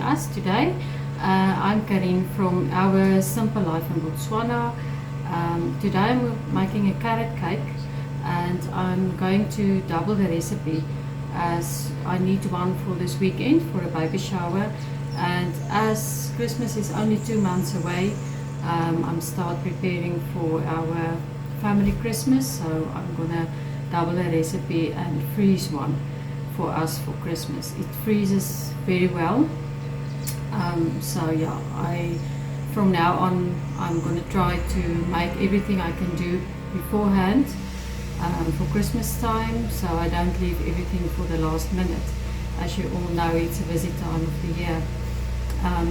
us today. I'm Karin from our Simple Life in Botswana. Today I'm making a carrot cake and I'm going to double the recipe as I need one for this weekend for a baby shower, and as Christmas is only 2 months away, I'm start preparing for our family Christmas, so I'm gonna double the recipe and freeze one for us for Christmas. It freezes very well. So yeah, from now on I'm going to try to make everything I can do beforehand for Christmas time, so I don't leave everything for the last minute. As you all know, it's a busy time of the year.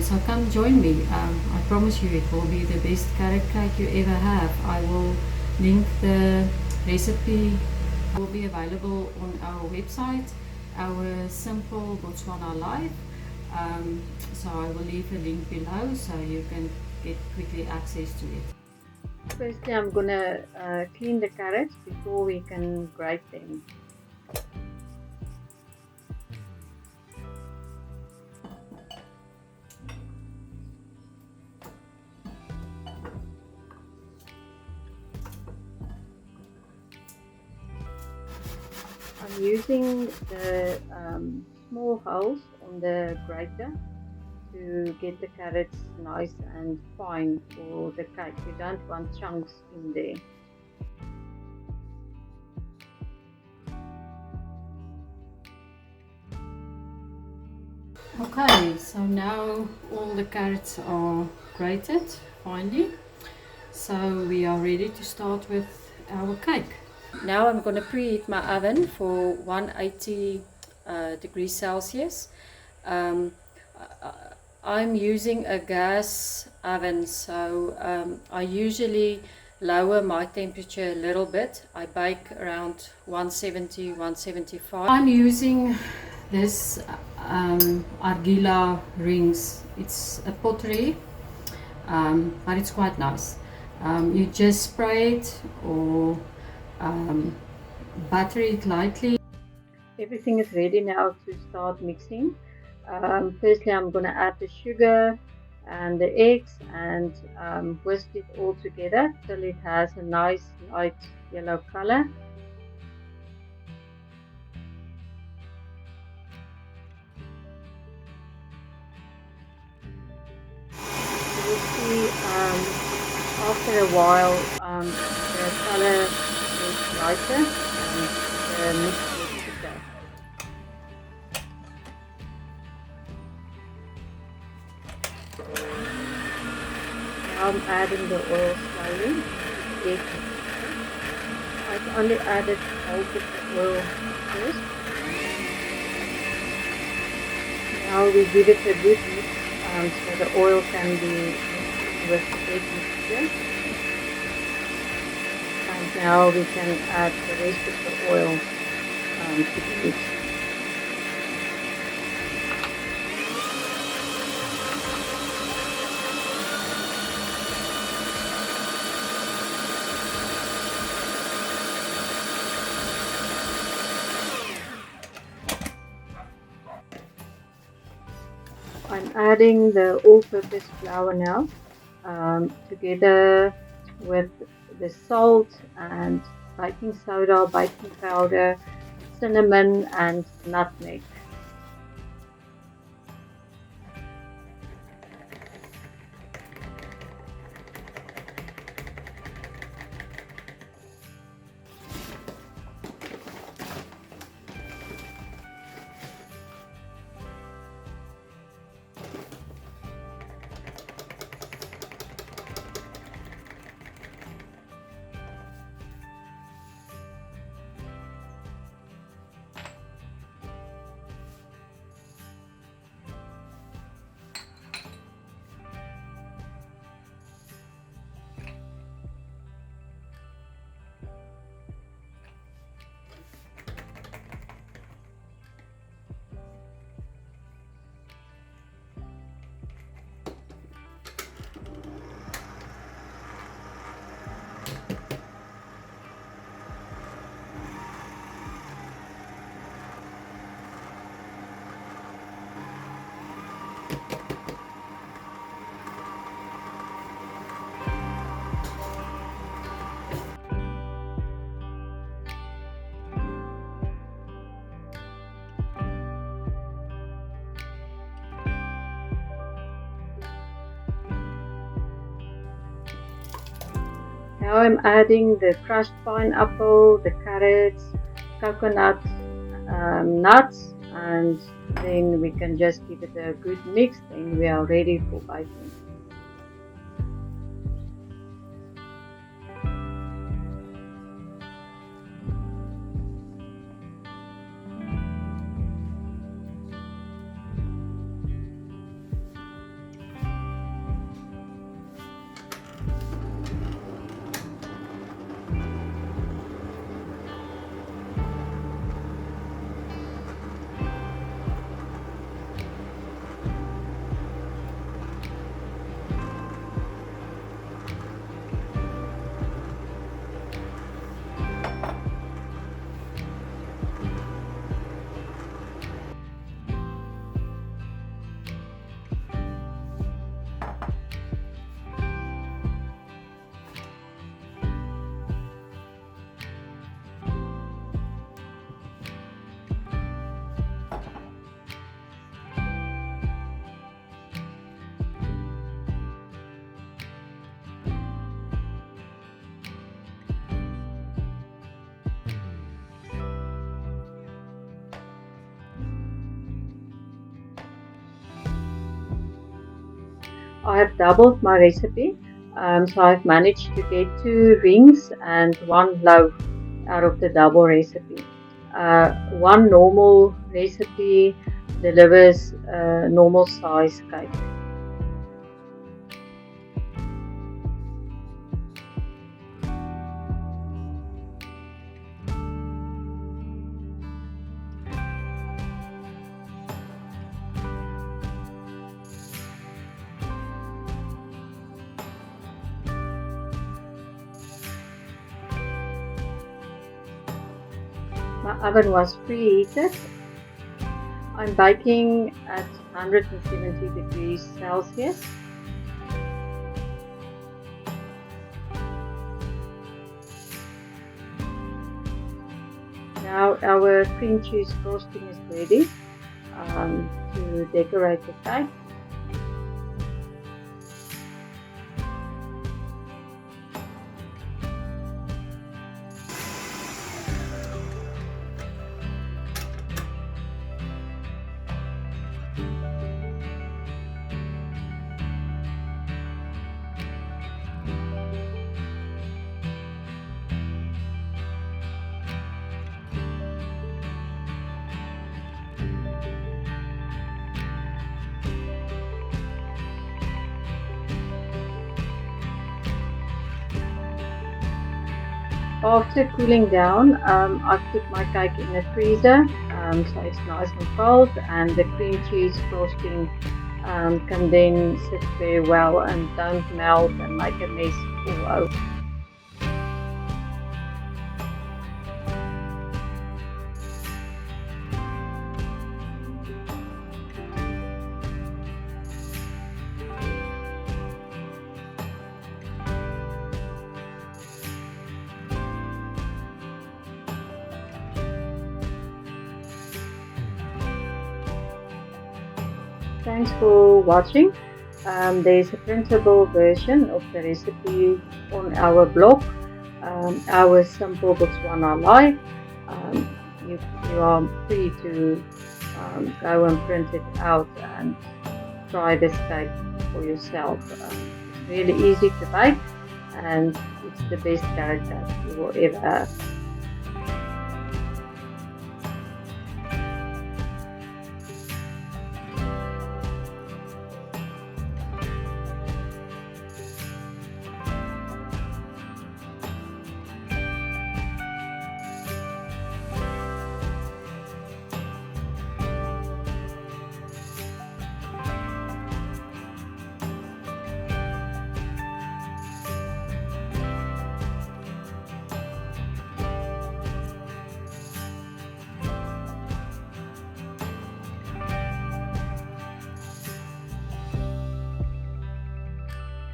So come join me. I promise you it will be the best carrot cake you ever have. I will link the recipe. It will be available on our website, our Simple Botswana Life. So I will leave a link below so you can get quickly access to it. Firstly, I'm gonna clean the carrots before we can grate them. I'm using the small holes on the grater to get the carrots nice and fine for the cake. You don't want chunks in there. Okay, so now all the carrots are grated finely, so we are ready to start with our cake. Now I'm going to preheat my oven for 180 degrees Celsius. I'm using a gas oven, so I usually lower my temperature a little bit. I bake around 170, 175. I'm using this argilla rings. It's a pottery, but it's quite nice. You just spray it or butter it lightly. Everything is ready now to start mixing. Firstly, I'm going to add the sugar and the eggs and whisk it all together till it has a nice light yellow color. You will see after a while the color gets lighter and the mix gets thicker. Now I'm adding the oil slowly. I've only added half of the oil first. Now we give it a good mix so the oil can be mixed with the egg mixture. And now we can add the rest of the oil to the mix. I'm adding the all-purpose flour now together with the salt and baking soda, baking powder, cinnamon and nutmeg. Now I'm adding the crushed pineapple, the carrots, coconut, nuts, and then we can just give it a good mix, then we are ready for baking. I have doubled my recipe, so I've managed to get 2 rings and 1 loaf out of the double recipe. One normal recipe delivers a normal size cake. My oven was preheated. I'm baking at 170 degrees Celsius. Now our cream cheese frosting is ready to decorate the cake. After cooling down, I put my cake in the freezer so it's nice and cold, and the cream cheese frosting can then sit very well and don't melt and make a mess all over. Thanks for watching. There's a printable version of the recipe on our blog, our Simple Botswana Life. You are free to go and print it out and try this cake for yourself. It's really easy to bake, and it's the best carrot cake you will ever have.